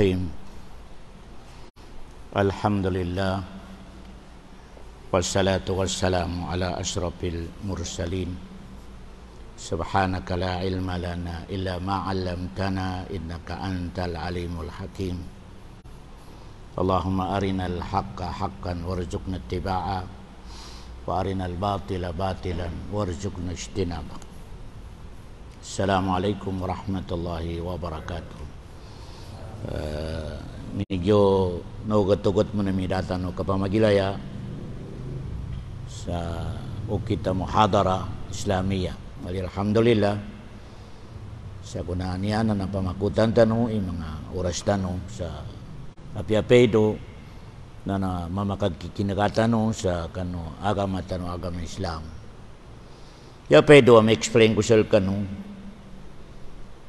Bismillahirrahmanirrahim. Alhamdulillah wassalatu wassalamu ala asyrafil mursalin. Subhanaka la ilma lana illa ma 'allamtana innaka antal alimul hakim. Allahumma arinal haqqa haqqan warzuqna ittiba'a wa arinal batila batilan warzuqna ijtinaba. Assalamualaikum warahmatullahi wabarakatuh. Medyo naugat-ugat mo na midatan o kapamagilaya sa ukita muhadara Islamiyah. Alhamdulillah sa kunaan niya na pamakutan tanong mga oras tanong sa api-apedo na mamakagkikinagatan sa kano agama tanong agama Islam. Ya pedo am explain ko sa kano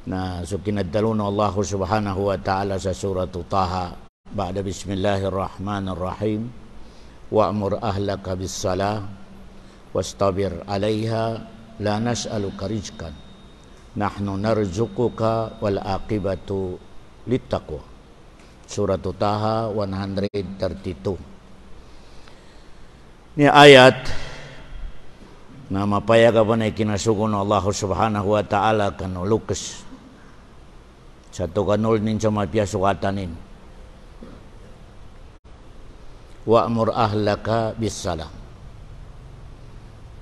na so kinadalo ng Allah subhanahu wa ta'ala sa surah Taha ba'da bismillahirrahmanirrahim wa'mur ahlaka bis-salah wastabir 'alayha la nas'aluka rizqan nahnu narzuquka wal aqibatu littaqwa. Surah Taha 132. Ni ayat na mapayaga pa na ikinasugo ng Allah subhanahu wa ta'ala kano Lukas sa tukanol nin sa mapiyasukatanin. Wa'mur ahlaka bis-salah.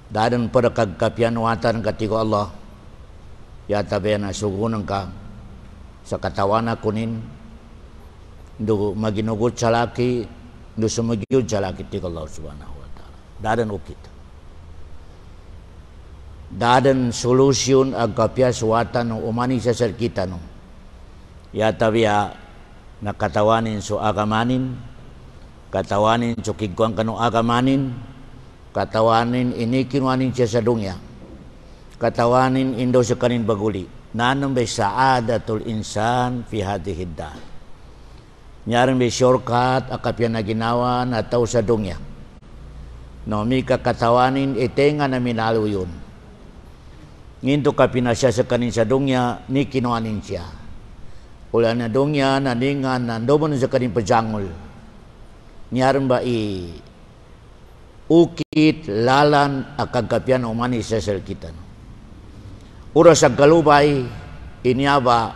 Dadan pada kagkapianuatan katiko Allah. Yatabi na sugunan ka sa katawana kunin. Do maginugot sa laki. Do sumagyod sa laki tiko Allah subhanahu wa ta'ala. Dadan ukit. Dadan solusyon ag kapiaswatan ng umani sa sarkita no. Yatabiya nakatawanin so agamanin, katawanin so kigwang kano agamanin, katawanin inikinwanin siya sa dunya, katawanin indo sa kanin baguli. Nanong bay saadatul insan fi hadihid dar. Nyaring bay shortcut akapyan na ginawa na tao sa dunya. No mi kakatawanin itenga na minalo yun. Nginto ka pinasya sa kanin sa dunya ni kinuanin siya. Ula na dunya naningan nandoman sa kanin pajangol. Nyaran ba ukit lalan akagkapian umani sa salkitan. Ura sa galubay inyaba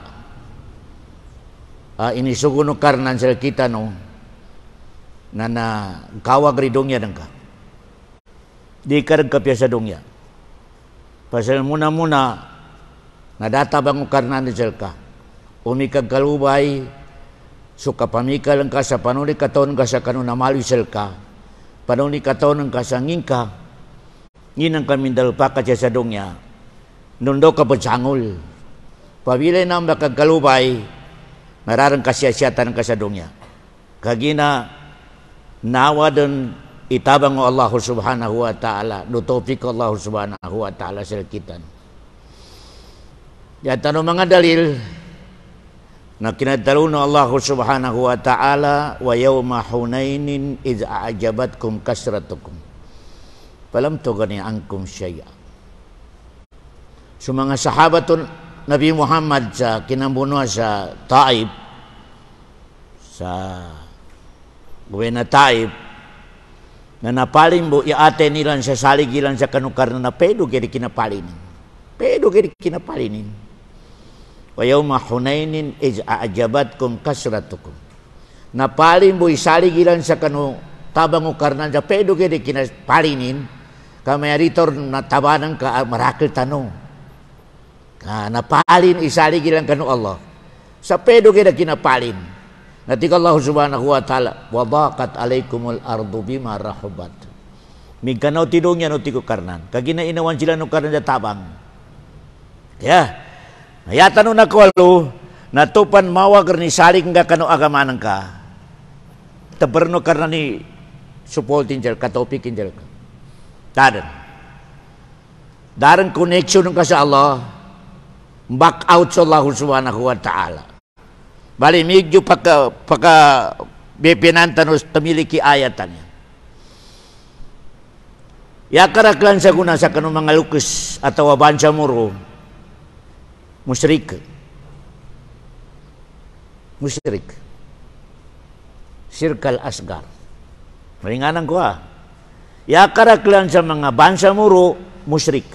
inisuguno karnan salkitan no na kawag ri dunya ka. Di karag kapya sa dunya. Pasal muna-muna nadata bang karnan ni ka. Umikag kalubay so kapamikal ang ka sa panuli katon ka sa kanu namali ka. Panuli katon ka sa ngingka. Nginang kami dalpa ka sa dungya. Nundo ka padsangol. Pabili na makag kalubay nararang kasyasyatan ka sa dungya. Kagina nawa don itabang Allah subhanahu wa ta'ala nutopik Allah subhanahu wa ta'ala sa kitan. Yata no mga dalil na kinadalo ng Allah subhanahu wa ta'ala wa yawma hunainin iz a'jabatkum kasratukum falam tughni ankum syai'a. So mga sahabatun Nabi Muhammad sa kinambunuan sa Taif sa buwena Taif na napaling mo iate nilan sa saligilan sa kanukar na pedo kaya kinapalinin. Pedo kaya kinapalinin. Wa yawma hunainin iz a'jabatkum kasratukum. Napaling mo isaligilan sa kanu tabang ukarnan sa pedo kaya kinapalinin. Kamayaritor na tabanan ka marakil tanong. Napalin isaligilan kanu Allah. Sa pedo kaya kinapalin. Natika Allah subhanahu wa ta'ala wadaqat alaikumul ardu bima rahubat. Migkanaw tidong yan o tiko karnan. Kagina inawan sila no karnan sa tabang. Kaya, ayata no nakwalo, natupan mawag ni saling nga kano agamanan ka. Taberno karnan ni supportin dyan, katopikin dyan ka. Daran connection ka sa Allah, back out sa Allah subhanahu wa ta'ala. Bali medyo pagka bepinantanos tamiliki ayatan niya. Yakaraklan sa guna sa kanong mga lukus atau abansa muro musyrik. musyrik. Syirkal asgar. Maringanan ko ya karaklan sa mga bansa muro, musyrik.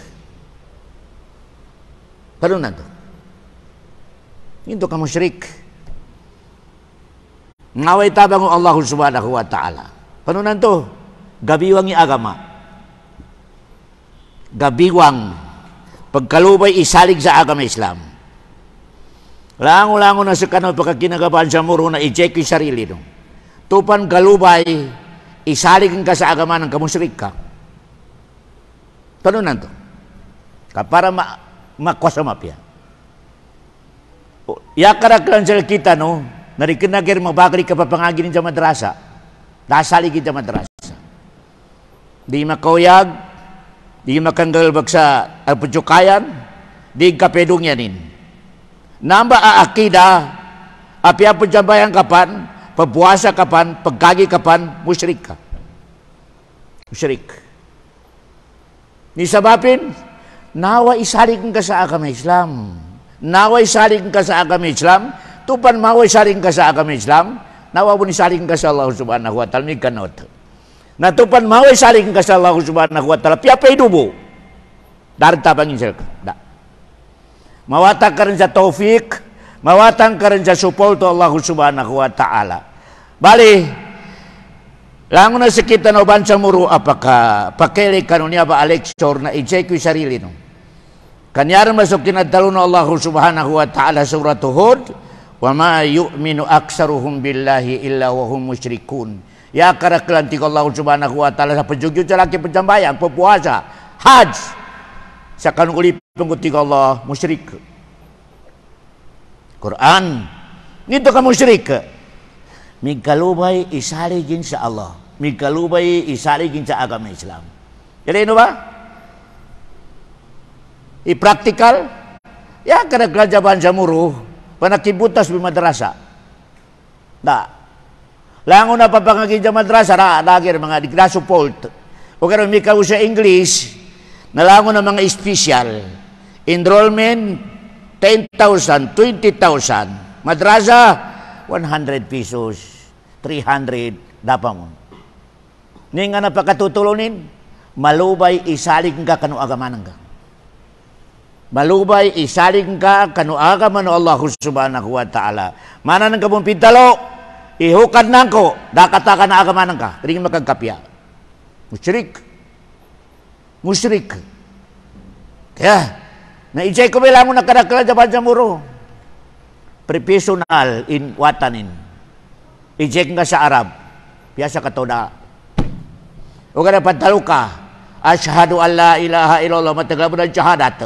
Paano na to? Ito ka musyrik. Ngaway tabang Allah subhanahu wa ta'ala. Paano na to? Gabiwang agama. Gabiwang. Pagkalubay isalig sa agama Islam. Lango-lango na sa kanal pagkakinagabahan sa muro na i-check yung sarili. No? Tupan galubay, isalig ka sa agama ng kamusyrik ka. Paano na to? Para makwasa-mapya. Yakaraklan sa kita, no? Narikinagir mabagri ka papangaginin sa madrasa. Nasaligin sa madrasa. Di makauyag, di makanggalbag sa alpudyokayan, di kapedong yanin. Namba aakida, apya po jambayan kapan, pabuasa kapan, pagkagi kapan, musyrik ka. Musyrik. Ni sabapin, nawa isalig ka sa agama Islam. Nawa isalig ka sa agama Islam, tupan mawa isalig ka sa agama Islam, nawa po isalig ka sa Allah subhanahu wa ta'ala, may kanot. Natupan mawa isalig ka sa Allah subhanahu wa ta'ala, piyapay dubo. Dari tabangin sila ka. Mawatang ka rin sa taufik, mawatang ka rin sa suporto Allah subhanahu wa ta'ala. Bali, lango na sa kita no bansa muro, apaka pakilig ka niya ba Alexor na i-check yung sarili no. Kanyaran masuk kinadalo na Allah subhanahu wa ta'ala surat Hud, wa ma yu'minu aksaruhum billahi illa wa hum musyrikun. Ya karaklantik Allah subhanahu wa ta'ala sa pajugyod sa laki pajambayan, pupuasa, hajj, sa kanungulipang kutik Allah, musyrik. Quran, nito ka musyrik. Migalubay isaligin sa Allah. Migalubay isaligin sa agama Islam. Jadi ano ba? I-practical? Ya, karaglajaban sa muro, panakibutas bi madrasa. Da. Lango na papangagin sa madrasa, lagi mga digna-support. O kaya may kao sa English, nalango na mga special. Enrollment, 10,000, 20,000. Madrasa, 100 pesos, 300, dapat mo. Ni nga napakatutulunin, malubay isalig ka kanu agamanan ka. Malubay isalig ka kanu agaman o Allah subhanahu wa ta'ala. Mana nang kabong pintalo, ihukad nang ko, dakata ka na agamanan ka. Tingin makagkapya. Musyrik. Musyrik. Kaya, na-ijay ko bilang mo nakadakala jaban sa muro. Professional in watanin. Ijay ka sa Arab. Piyasa ka to na. O kada pantalo ka. Ashhadu an la ilaha illallah matagal mo ng syahadat.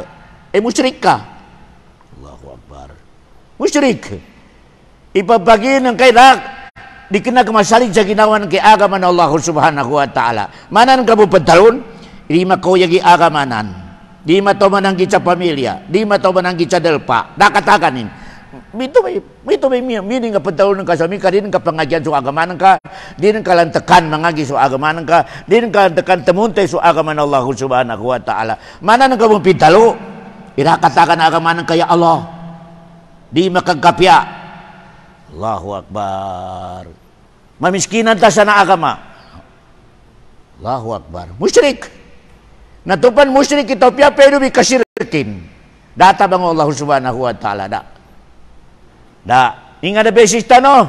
Musyrik ka. Allahu Akbar. Musyrik. Ipapagin ng kairak. Di kena kemasalig sa ginawa ng kiagaman ng Allah subhanahu wa ta'ala. Manan ka mo pantalon? Di makoyagi agamanan. Di matomananggit sa pamilya. Di matomananggit sa delpa. Dakataganin. Mito may meaning nga pantalon ng kasami ka. Di nang kapangagyan sa agamanan ka. Di nang kalantakan mangagi sa agamanan ka. Di nang kalantakan tamuntay sa agaman ng Allah subhanahu wa ta'ala. Manan ka mo pintalo? Irakatakan na agamanan kaya Allah. Di makagkapya. Allahu Akbar. Mamiskinan ta sa naagama. Allahu Akbar. Musyrik. Natupan musyrik ito, pero may kasirkin. Data bang Allah subhanahu wa ta'ala da. Inga na beses no?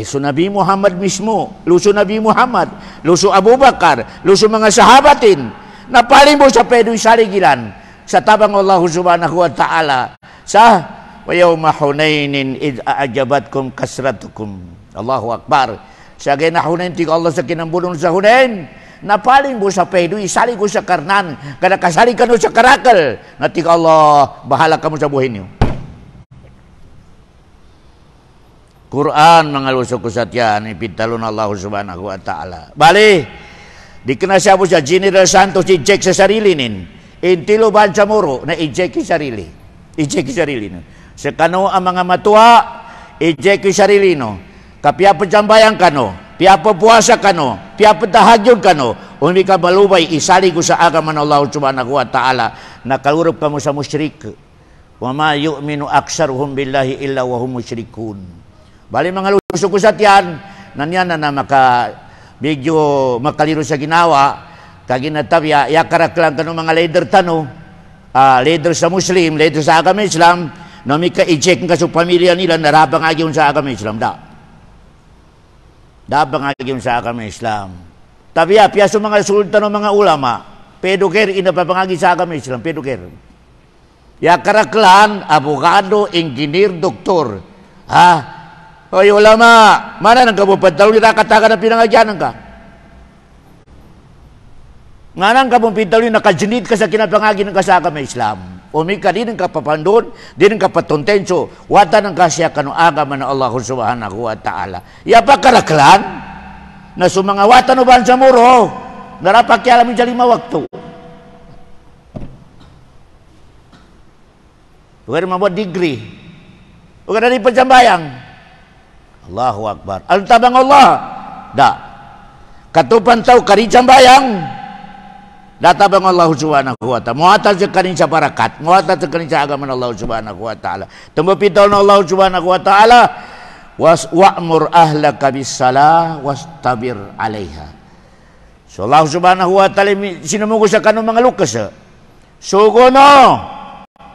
So Nabi Muhammad mismo, luso Nabi Muhammad, luso Abu Bakar, luso mga sahabatin, napaling mo sa pedo isaligilan, sa tabang Allah subhanahu wa ta'ala, sa وَيَوْمَ حُنَيْنٍ إِذْ أَعْجَبَتْكُمْ كَسْرَتُكُمْ Allahu Akbar. Sa gaya na Hunain, tiga Allah sa kinambulong sa Hunain, napaling mo sa pedo, isali ko sa karnan, kada kasali ka no sa karakal, na tiga Allah, bahala ka mo sa buhay niyo. Quran, mga lusok ko sa tiyan, ipintalon Allah subhanahu wa ta'ala. Bali, di kinasya mo siya, General Santos, i-check sa sarili nin. Intilo ba sa muro, na i-check yung sarili. I-check yung sarili nin. Sa kano ang mga matua, i-check yung sarili no. Kapiapo jambayan kano, piapo puasa kano, piapo tahajud kano, umi ka balubay, isali ko sa agama ng Allah subhanahu wa ta'ala, nakalurop ka mo sa musyrik. Wa ma yu'minu aksaruhum billahi illa wa hum musyrikun. Bali mga lusog ko sa tiyan, nanyan na maka medyo makaliro sa ginawa, kaginatapya, yakaraklan ka ng mga leader tano, leader sa Muslim, leader sa agama Islam, na may ka-eject ka sa pamilya nila, narabang agyon sa agama Islam, Dabang agyon sa agama Islam. Tabiya, piya sa mga sultan ng mga ulama, pedoker, inapapangagi sa agama Islam, pedoker. Yakaraklan, abogado, engineer, doktor. Oy, ulama, mana nang kabupadalo ni nakataga na pinangagyanan ka? Nga nang kabupadalo ni nakajenid ka sa kinapangagi ng kasaka may Islam. Umi ka din ang kapapandon, din ang kapatuntenso, wata ng kasya kanu agama na Allah subhanahu wa ta'ala. Yapa karaklan, na sumanga wata no ban sa muro, narapakialam yung jali mawakto. Huwag na mabuat degree. Huwag na rin pagsambayang. Allahu Akbar. Ang tabang Allah. Katupan tau kari sambayang. Tabang Allah subhanahu wa ta'ala. Muatal sa kanin sa barakat. Muatal sa kanin sa agama ng Allah subhanahu wa ta'ala. Tumapitaw ng Allah subhanahu wa ta'ala. Wa'mur ahlaka bis-salah wastabir alaiha. So Allah subhanahu wa ta'ala sinumugo sa kanong mga lukas. Sugo no.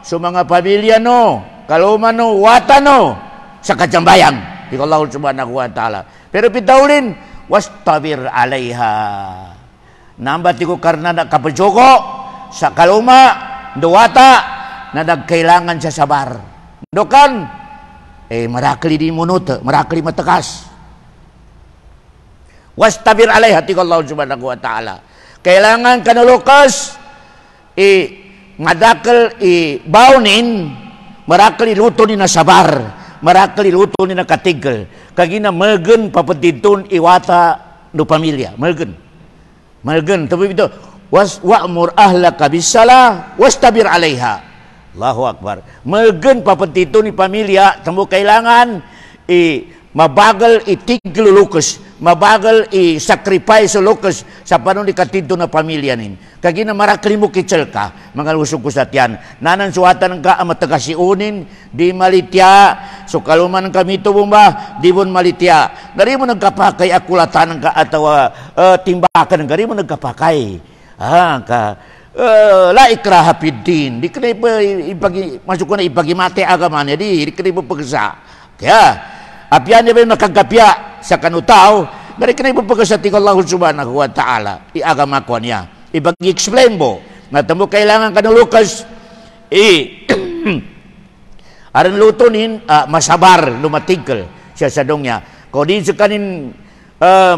So mga pamilya no, kaluman no, wata no, sa kajambayang. Di Allah subhanahu wa ta'ala. Pero pitawlin, wastabir alaiha. Nambat ko karena na kapajogo sa kaluma, duwata, na nagkailangan sa sabar. Dokan, marakli di munut, marakli matakas. Wastabir alaiha, di Allah subhanahu wa ta'ala. Kailangan ka na lukas, madakal baunin, marakli luto ni na sabar, marakli luto ni na katigel, kagina megen papetitun iwata no pamilya, megen, tapi itu wa'mur ahlaka bis-salah wastabir alaiha. Allahu Akbar. Megen papetitun ni pamilya, temu kailangan mabagal itigil lukas, mabagal sacrifice lukas sa panon ikatito na pamilya nin. Kagina marakli mo kitsel ka, mga lusog ko sa tiyan. Nanan suwatan ka amatagasiunin, di malitya. So kaluman kami ito bumba, di bon malitya. Dari mo nagkapakay akulatan ka atawa timbakan, dari mo nagkapakay. La ikraha fiddin. Di kena masuk na ipagimate agamanya, di kena pagsa. Kaya apian niya ba nakagapya sa kanutaw, dari kena ipagkasati ko Allah subhanahu wa ta'ala, iagama ko niya. Ibag-explain mo, na tamo kailangan ka ng lukas, aran lutunin, masabar, lumatigil siya sa dongya. Kung di sa kanin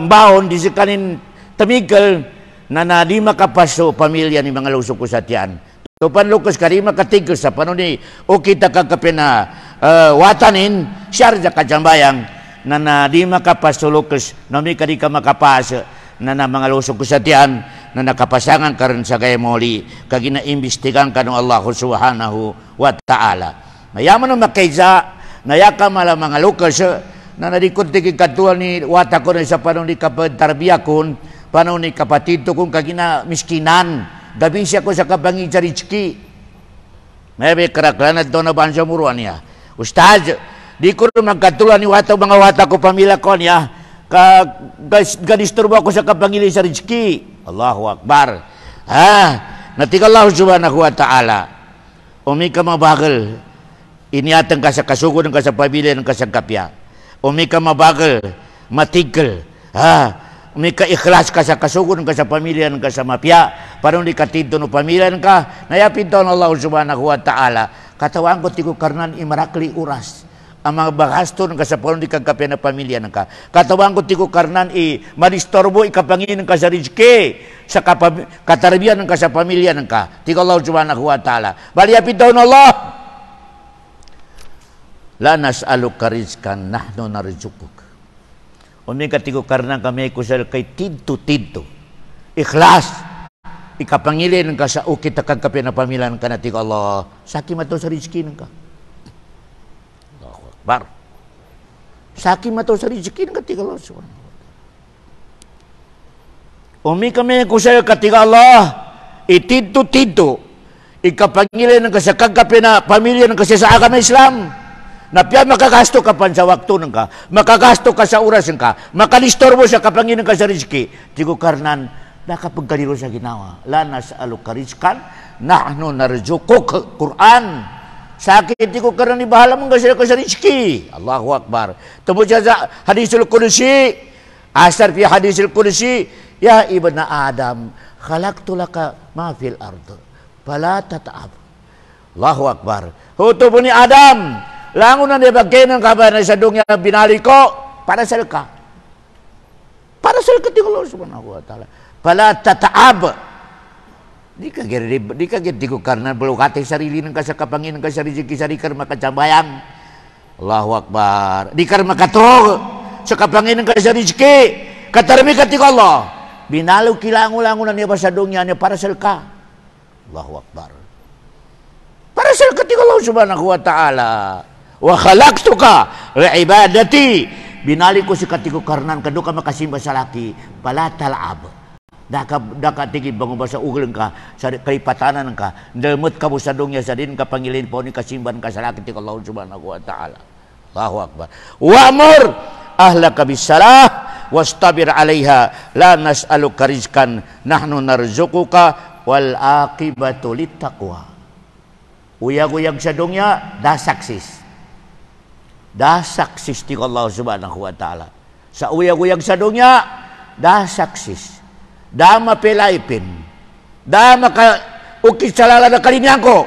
baon, di sa kanin tamigil, na di makapaso pamilya ni mga lusok ko sa tiyan. Tupan lukas ka, di makatigil sa paano ni, o kita kakape na watanin, siyar sa kajambayang, na di makapaso lukas, na may ka makapaso, na mga lusok ko sa tiyan, na nakapasangan ka rin sa gaya muli, kagina-imbestigan ka ng Allah subhanahu wa ta'ala. Mayaman ng makaysa, nayaka mala mga lukas, na narikot di katuan ni wata ko sa panong ni kapatarbiya kun, panong ni kapatid to kung kagina miskinan, gabi siya ko sa kabangi sa rizki. May karaklanat doon na ba sa muruan niya. Ustaz, di ko rin magkatulan ni wata mga wata ko pamilya ko niya,ganisturbo ako sa kapangili sa rizki. Allahu Akbar. Natika Allah subhanahu wa ta'ala. Umi ka mabagal. Iniatan ka sa kasugod ng ka sa pamilya ng ka sa kapya. Umi ka mabagal. Matigil. Umi ka ikhlas ka sa kasugod ng ka sa pamilya ng ka sa mapya. Parang di katito ng pamilya ng ka. Nayapin taon Allah subhanahu wa ta'ala. Katawaan ko tigo karnan imarakli uras. Ang mga bagasto ng kasapalon di kagkapya na pamilya ng ka. Katawang ko tigo karnan manistorbo ikapangin ng ka sa rizki sa katarbiyan ng ka sa pamilya ng ka. Tigo Allah subhanahu wa ta'ala. Baliyapin taon Allah. La nas'aluka rizkan nahnu narizukuk. Umika tigo karnan kami kusal kay tidto. Ikhlas. Ikapangilin ng ka sa ukit na kagkapya na pamilya ng ka na tigo Allah. Saki mato sa rizki ng ka. Bar. Saki mato sa rizki ng katiga Allah subhanahu wa ta'ala. Umi kami kusaya katiga Allah, itidto, ikapangilin ng kasakagkapi na pamilya ng kasi sa agama Islam. Napya makagasto ka pan sa waktu nang ka, makagasto ka sa oras nang ka, makanistorbo sa kapangin ka sa rizki. Tigo karnan, nakapagkaliro sa ginawa. La nas'alu karizkan, nahnu narzuquk. Quran. Sa akin, tigo karnan ibahala mong ka sa rizki. Allahu Akbar. Tungkol sa hadisul Qudsi, asar fi hadisul Qudsi, ya ibna Adam, khalaqtu laka ma fil ard. Fala tata'ab. Allahu Akbar. Huto po ni Adam, langon na nibagay ng kabayan sa dunya binali ko para sa ka. Para sa ka tingol subhanahu wa ta'ala. Fala tata'ab. Di ka gitigo karena belukati sarili ng kasakapanginan ka sa riziki sarikar makacambayang. Allahu Akbar. Di kar makatrog sa kapanginan ka sa riziki. Katarmi ka tigo Allah. Binalo kilango-lango na niya sa dunya niya para sa ka. Allahu Akbar. Para sa katiga Allah subhanahu wa ta'ala. Wa khalaqtuka li'ibadati. Binali ko si katigo karnan kadu ka makasimba sa laki. Pala tal'ab. Daka tigi bangun basa ugeling ka sa kalipatanan ka. Demut ka mo sa dunya sa din ka pangilin po ni kasimban ka sa laki tiga Allah subhanahu wa ta'ala. Allahu Akbar. Wa'mur ahlaka bisalah wastabir 'alaiha la nas'aluka rizqan nahnu narzuquka wal aqibatu littaqwa. Uyag-uyag sa dunya, dah saksis. Dah saksis ti Allah subhanahu wa ta'ala. Sa uyag-uyag sa dunya, dah saksis. Dah mapelaipin. Dah maka-ukit sa lala na kalinyang ko.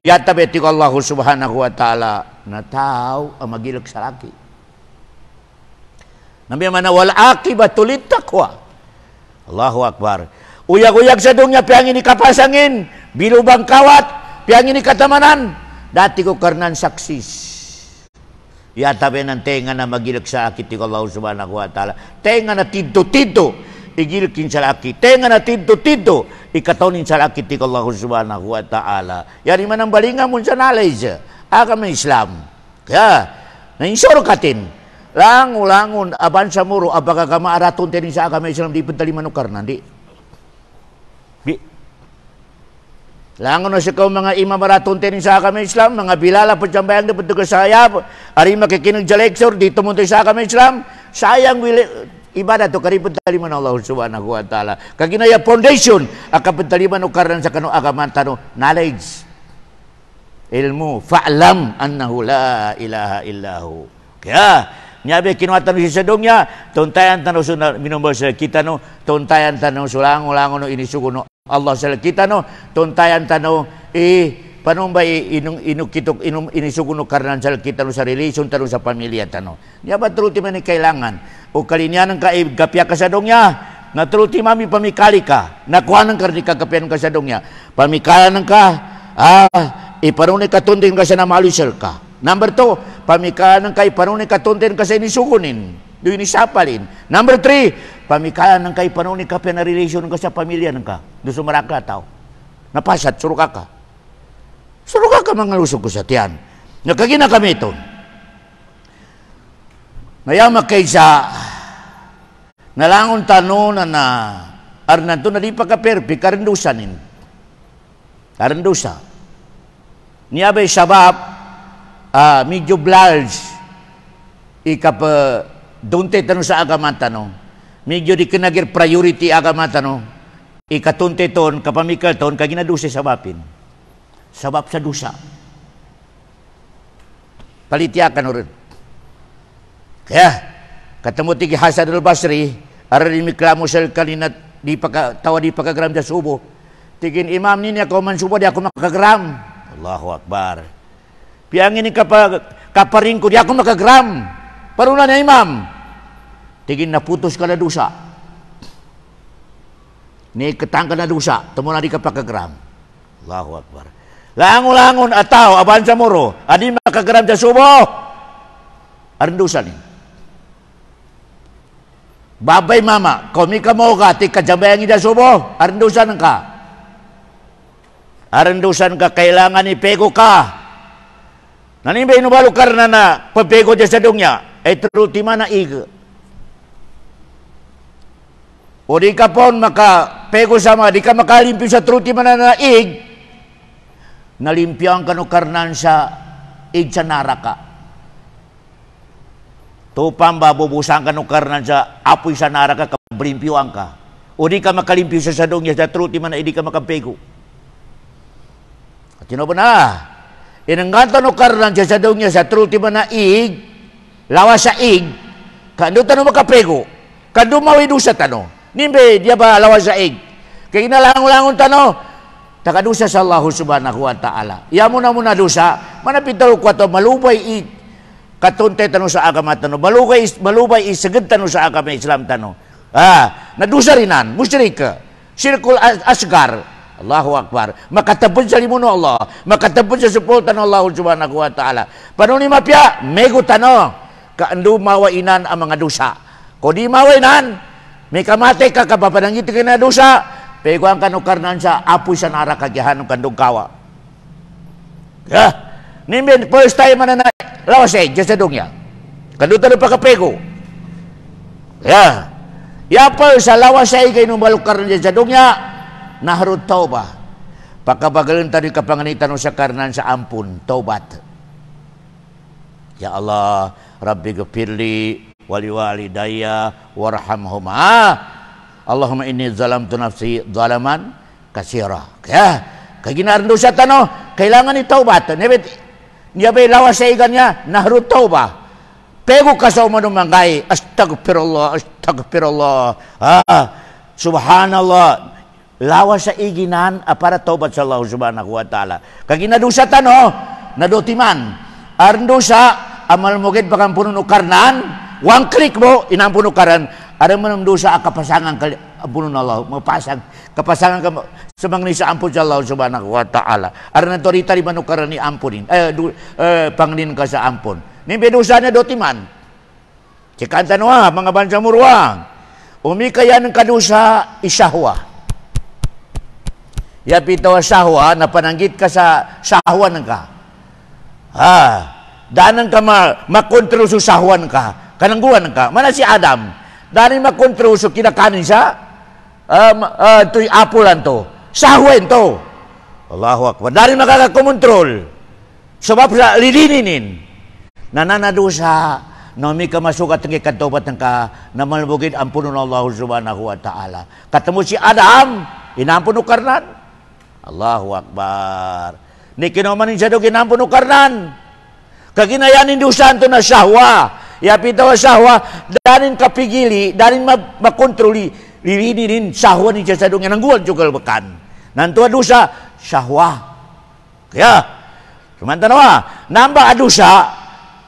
Yatabi ti Allah subhanahu wa ta'ala na tao ang magilag sa laki. Nabi mana wal aqibatu littaqwa. Allahu Akbar. Uyag-uyag sa dunya, piangin ikapasangin, bilubang kawat, yang ini katamanan, dati ko karnan saksis. Yatabi ng tenga na magilag sa akit ko Allah subhanahu wa ta'ala. Tenga na tinto-tinto, igilkin sa akit. Tenga na tinto-tinto, ikatonin sa akit ko Allah subhanahu wa ta'ala. Yan man ang balinga mo sa knowledge. Agam ng Islam. Kaya, nainsuro katin. Langon, aban sa muro, abaga maaraton tenin sa agam ng Islam, di pantaliman o karnan, di. Langon na siya kau mga imam maraton tenin sa kami Islam, mga bilala pagsambayang na pagtugas sayap, ari makikinig sa lecture, dito mo sa kami Islam, sayang ibadah to karipot taliman Allah subhanahu wa ta'ala. Kaginaya foundation, akapot taliman o karan sa kano agaman tano, knowledge, ilmu, fa'lam annahu la ilaha illahu. Kaya, nyabe kinuatan si sadong niya, tuntayan tanong minumba sa kita no, tuntayan tanong sulango-lango no inisugo no, Allah sa kita no, tuntayan tanong paano ba inisugo no karnan sa kita no sa relation tanong sa pamilya tanong. Niya ba truti man kailangan o kalinyanan ka gapya ka sadong niya, na truti mami pamikali ka, nakuha ng karni kagapian ka sadong niya, pamikalan ka, iparunay katundin ka sa namalisal ka. Number 2, pamikalan kay panunay katuntin ka sa inisugunin, do inisapalin. Number 3, pamikalan ng kay panunay ka na relation ka sa pamilya ng ka, do sumaraka tao. Napasat, suruka ka. Suruka ka mga lusog ko sa tiyan. Nakagina kami ito. Mayama kaysa nalangon tanong na arnan to na di pa ka perpi, karendusanin. Karendusa. Niyabay sabab, medyo blarge dunte tanong sa agaman tanong medyo di kinagir priority agaman tanong ikatunte ton kapamikal ton kaginaduse sabapin sabab sa dusa palitiakan urin kaya katamo tigi Hasan al-Basri arin miklamo sel kalinat di pakagram sa subo tigin imam niya ko man subo di ako makagram. Allahu Akbar. Piangin ni kaparing ko, di ako makagram. Paruna na imam. Tigin naputos ka na dusa. Ni ketang ka na dusa. Tamo na di ka pakagram. Allahu Akbar. Langon-langon ataw, aban sa muro. Adi makagram sa subo. Arandusa ni. Babay mama, kami ka mo ka, ti kajabayang ida subo. Arandusan ka. Arandusan ka, kailangan ipego ka. Nanimba inubalo karna na pagpego dyan sa dungya, ay truti man na ig. O di ka pon makapego sama, di ka makalimpyo sa truti man na ig, nalimpyang ka no karnan sa ig sa naraka. Tupang babubusang ka no karnan sa apoy sa naraka kablimpyuang ka. O di ka makalimpyo sa sadong niya sa truti man na hindi ka makampego. At yun ba na? Inangganto no karnan sa sadong niya sa truti man na ig, lawas sa ig, kando tano makapego, kando mawidusa tano. Nimbe, diya ba lawas sa ig? Kaya inalangon-langon tano, takadusa sa Allah subhanahu wa ta'ala. Iya mo na dusa, manapitaw ko ito, malubay ig, katunte tano sa agama tano, malubay isagad tano sa agama Islam tano. Nadusa rinan, musyrik ka, syirkul asgar, Allahu Akbar, makatabon sa limuno Allah, makatabon sa supultan Allah subhanahu wa ta'ala. Paano ni mapya, mego tano, kaandu mawainan ang mga dusa. Kung di mawainan, may kamate ka kapapanangit ka na dusa, pego ang kanukarnan sa apoy sa narakagyahan ng kandong kawa. Nimin, first time man na lawasay, dyan sa dungya. Kandutan pa kapego. Yapal sa lawasay kayo nung balukarnan dyan sa dungya, naharod tauba. Pagkabagalan tadi kapanganitan sa karnan sa ampun, taubat. Ya Allah, Rabbi gafirli, waliwalidayya, warhamhuma. Allahumma inni zalamtu nafsi zalaman kasira. Kaya ginaran dosa tano, kailangan ni taubat. Niya bay lawas sa igan niya, naharut tauba. Pego ka sa umanong manggay, astagfirullah, astagfirullah. Subhanallah. Lawas sa iginan para taubat sa Allah subhanahu wa ta'ala. Kaginadusa tano, nadotiman. Arndosa, amal mugid pakampuno karnan, wang klik mo, inampuno karan, ada menundusa kapasangan ampunon Allah, mapasang kapasangan ka sa mangnisa ampun sa Allah subhanahu wa ta'ala. Ada natorita di manukaran ni ampunin, pangnin ka sa ampun. Nimbe dosa na dotiman. Cikan tanwa, mga bansa muruang. Umikayan ng kadusa isahwa. Yapitawa sahwa, napananggit ka sa sahwan ka. Danan ka makontrol sa sahwan ka, kanangguan ka. Mana si Adam? Danan makontrol sa kinakanin siya, ito'y apulan to. Sahwan to. Allahu Akbar. Danan makakakontrol. Sebab sa lilinin. Nananadusa, nami ka masukat ng ikatobat ng ka, na malbugid ampunon Allah subhanahu wa ta'ala. Katamo si Adam, inampuno karnan. Allahu Akbar. Ni kinomanin siya doon, inampuno karnan. Kaginayanin dusan to na sahwa. Yapitawa sahwa, danin kapigili, danin makontroli, lilinin sahwa ni siya sa doon, nangguan juga bekan. Nantua dusa, sahwa. Kaya, Sumantanawa, namba adusa,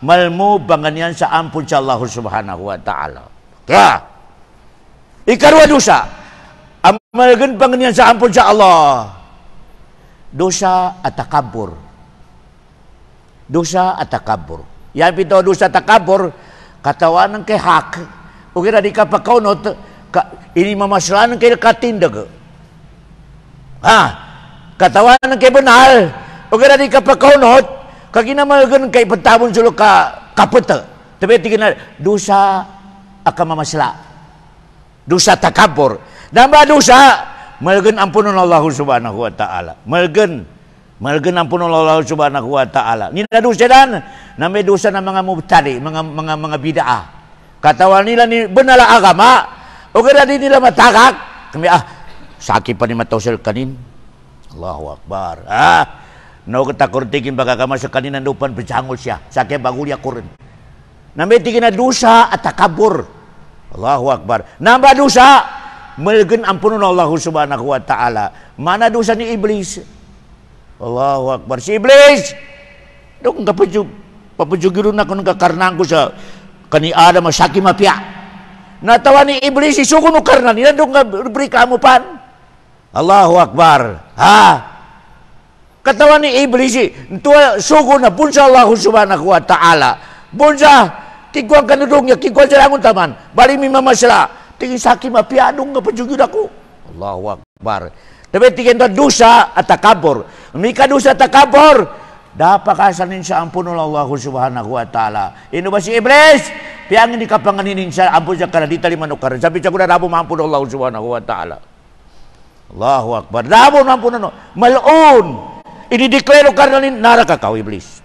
malmu banganian sa ampun sa Allah subhanahu wa ta'ala. Kaya, ikarwa dosa, amalgan banganian sa ampun sa Allah. Dosa at takabur. Dosa at takabur. Yan pito dosa at takabur, katawan ng kay hak. Ukira di ka pakaunot, ini mamasalahan kay katindag. Katawan ng kay benal, ukira di ka pakaunot, kaginamalagan kay pentabon sulok ka kapeta. Tapi tingin dosa akan mamasala. Dosa takabur. Namba dosa, malgan ampunon Allah subhanahu wa ta'ala. Malgan ampunon Allah subhanahu wa ta'ala. Nila dosa dan, namay dosa ng mga mubtadi, mga bid'ah. Katawan nila ni benala agama, o kaya di nila matagak, kami sakit pa ni matawsal kanin. Allahu Akbar. No katakurtikin bagagama sa kaninan dupan berjangol siya. Sakit bagulya kurun. Namay tingin na dosa at takabur. Allahu Akbar. Namba dosa, malgan ampunon Allah subhanahu wa ta'ala. Mana dosa ni iblis? Allahu Akbar. Si iblis, doon papajugiron ako ng kakarnang ko sa kani Adam masaki mapya. Natawa ni iblis, isuko no karnan. Yan doon nga rubrika mo pan. Allahu Akbar. Katawan ni iblis, tuwa suko na punsa Allah subhanahu wa ta'ala. Punsa, kikuang kanudong niya, kikuang silangon taman. Bali mi mamasala. Tingin saki mapya, doon nga pajugid ako. Allahu Akbar. Tapi tingin na dosa at takabur. Mika dosa at takabur. Dapakasanin sa ampunon Allah subhanahu wa ta'ala. Ino ba si iblis? Piyang hindi kapanganinin sa ampun sa kanadita limanukaran. Sabi siya ko na rabo maampunon Allah subhanahu wa ta'ala. Allahu Akbar. Rabo maampunon. Malun. Ini-declare ka na narakakaw iblis.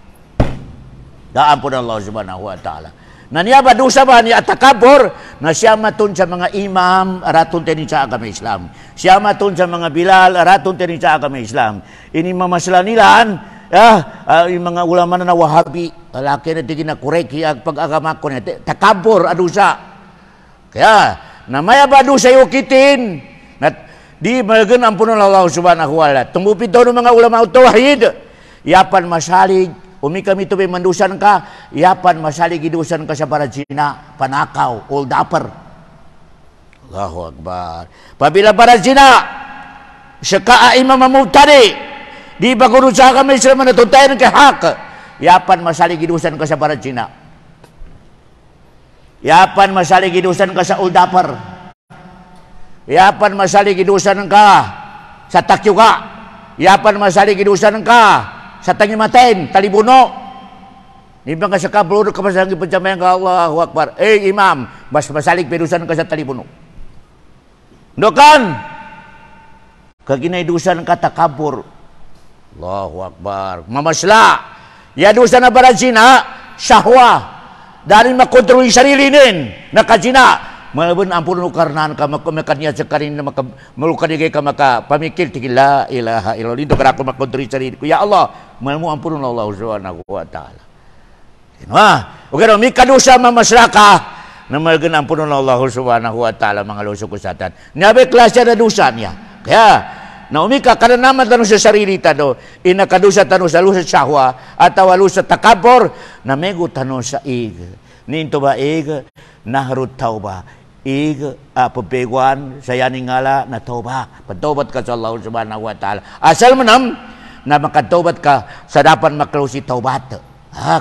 Daampun Allah subhanahu wa ta'ala. Na niya ba dusa ba ni atakabor na siya matun sa mga imam aratun teni sa agama Islam. Siya matun sa mga bilal aratun teni sa agama Islam. Ini mamasala nilaan yung mga ulama na Wahabi, laki na tigin na kureki ang pag-agama ko na takabor adusa. Kaya namaya ba dusa yukitin na di malagan ampunan Allah subhanahu wa ta'ala. Tumbupit daw ng mga ulama tauhid. Yapan masalig umi kami ito may mandusan ka, yapan masalig idusan ka sa barajina, panakaw, old upper. Allahu Akbar. Pabila barajina, siya kaimam mamutari, di ba kung sa kami sila manatuntay ng kahak, yapan masalig idusan ka sa barajina. Yapan masalig idusan ka sa old upper. Yapan masalig idusan ka sa takyuga. Yapan masalig idusan ka sa tangimaten, talibuno. Ibang ka sa kabro, ka masalig penjamayan ka Allahu Akbar. Imam, mas masalig perusan ka sa talibuno. Dokan, kaginaidusan ka takabur. Allahu Akbar. Mamasla. Ya dusan na barajina, syahwa. Dari makontrol yung sarili nin, nakajina. Malabon ampun karnan ka makamekanya sekarin na malukan digay ka maka pamikir tigil la ilaha illallah itu kada aku makontrol sarili ko ya Allah malmu ampun Allah subhanahu wa taala. Oke do mikadusa mamasraka na malgan ampun Allah subhanahu wa taala mga lusok kusatan. Nabe klasya na dusa niya. Kaya na umika kada naman tanu sa sarili tano ina kadusa tanu sa lusa syahwa atawa lusa takabur na mego tanu sa ig. Ninto ba ig nahrut tauba ig pagpeguan saya ningala na tauba pagtaubat ka sa Allah subhanahu wa ta'ala asal manam na makataubat ka sa dapan maklausi taubat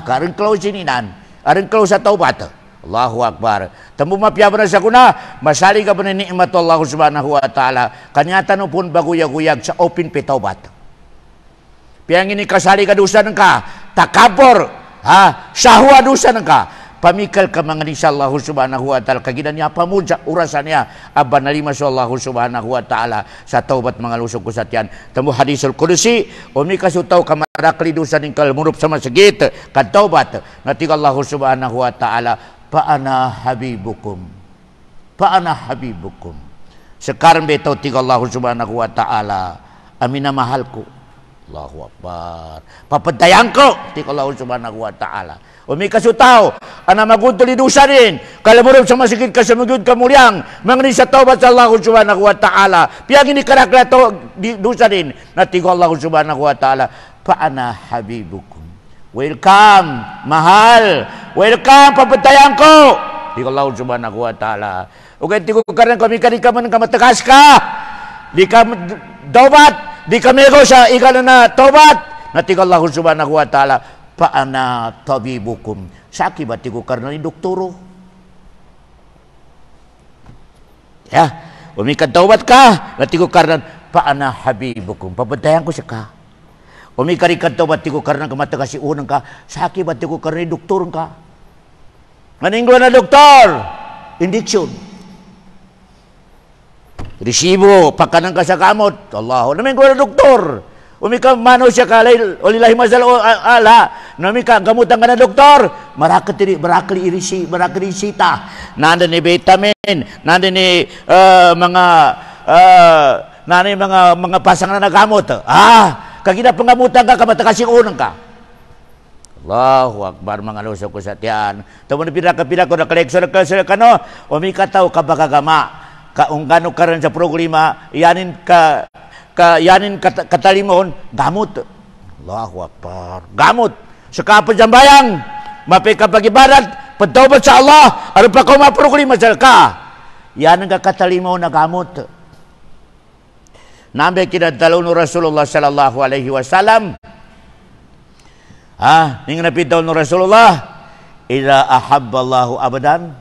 karing klausi ninan aring klaus sa taubat Allahu Akbar tamu mapiaban sa kuna masali ka pa nikmat Allah subhanahu wa ta'ala kanyata no pun baguyag-uyag sa open pe taubat piang ini kasali ka dusa ka takabor syahwa dusa ka pamikal ka mga ni Allah subhanahu wa ta'ala kaginan niya pamuja urasan niya aban nalima sa Allah subhanahu wa ta'ala sa taubat mga lusog ko sa tiyan tamu hadisul kudusi umika sutaw kamarakli dusan ng kalmurup sa masagit kad taubat natig Allah subhanahu wa ta'ala paana habibukum sekarang betaw tig Allah subhanahu wa ta'ala amina mahalku Allahu Akbar papadayang ko tig Allah subhanahu wa ta'ala umi kasutaw, ana magudtol idusanin, kalamurum sa masigit ka sa magud kamulyang, mangni sa taubat sa Allah subhanahu wa ta'ala, piyang ini karakla to dusanin, natigo Allah subhanahu wa ta'ala, paana habibukum. Welcome, mahal, welcome, papatayan ko, tigo Allah subhanahu wa ta'ala. Okay, tigo karena kami ka man kamatakas ka, di ka taubat, di ka mego sa ikaw na taubat, natigo Allah subhanahu wa ta'ala, paana tabibukum sakit batiku karena ni doktoro ya umikan taubat ka batiku karena paana habibukum papatayan ko siya ka umikarikan taubat tiku karena kamata kasi unang ka sakit batiku karena ni doktor ka maninggo na doktor injection resibo pakanan ka sa kamot Allah naminggo na doktor umika mano siya kalay ulilahi masal ala namika gamutan ka na doktor marakli irisita nandan ni vitamin nandan ni mga pasangan na gamot kagina pangamutan ka kamatakasin unang ka Allahu Akbar mga lusok ko sa tiyan tamo na pira ko na kolekso na kano umika tao kabagagama kaunggano karon sa programa yanin katalimon gamot Allahu Akbar gamot sa kapajambayang mapay kapagibarat pagtaubat sa Allah aron pa ko maproklima sa ka yan ang katalimon na gamot nambe kinadalo no Rasulullah sallallahu alaihi wasallam ning napitaw no Rasulullah ila ahabballahu abadan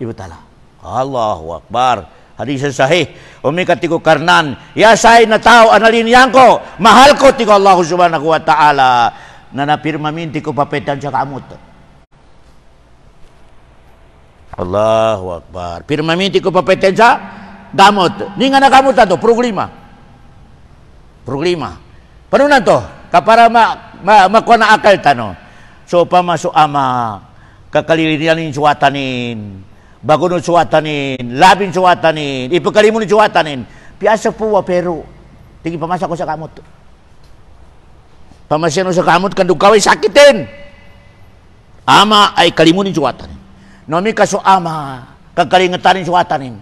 ibtala Allahu Akbar hadis sahih umikatigo karnan yasay na tao analinyan ko mahal ko tigo Allah subhanahu wa ta'ala na napirma minti ko papetan sa kamot Allahu Akbar pirma minti ko papetan sa gamot ni nga na kamot to problema paano na to kapara makuha na akal tano so pamaso ama kakalilinan suwatanin, bagunod suwatanin, labin suwatanin, ipagkalimun suwatanin. Piasa po pero tigi pamasa ko sa kamot. Pamasyan sa kamot kandung kaway sakitin. Ama ay kalimunin suwatanin. Nomi kaso ama kakalingatanin suwatanin.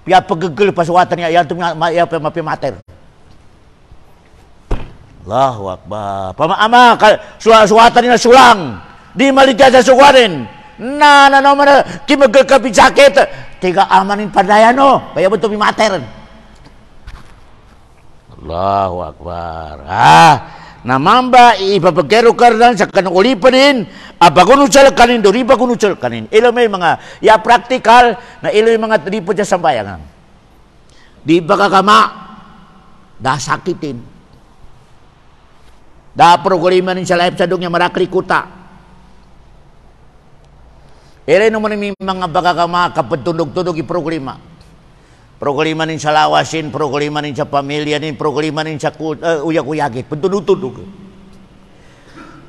Pia pagagil pa suwatanin ayan mapimater. Allahu Akbar. Pamaama suwatanin na sulang. Di maligya sa suwanin. Naman na kimagil ka sakit. Tiga amanin padaya no. Kaya betul pimater. Allahu Akbar. Namamba ipapagkero karnan sa kanang ulipanin, abagunusal kanin, dori bagunusal kanin. Ilo may mga, praktikal, na ilo yung mga tripod sa sambayangan. Di ba kakama, sakitin. Programanin sa live sa doon niya maraklikuta. Ilo naman yung mga bagakama kapatundog-tundog iprograma. Programa nin sa lawasin, programa nin sa pamilya nin, programa nin sa uyak-uyagit. Pagtudog-tudog.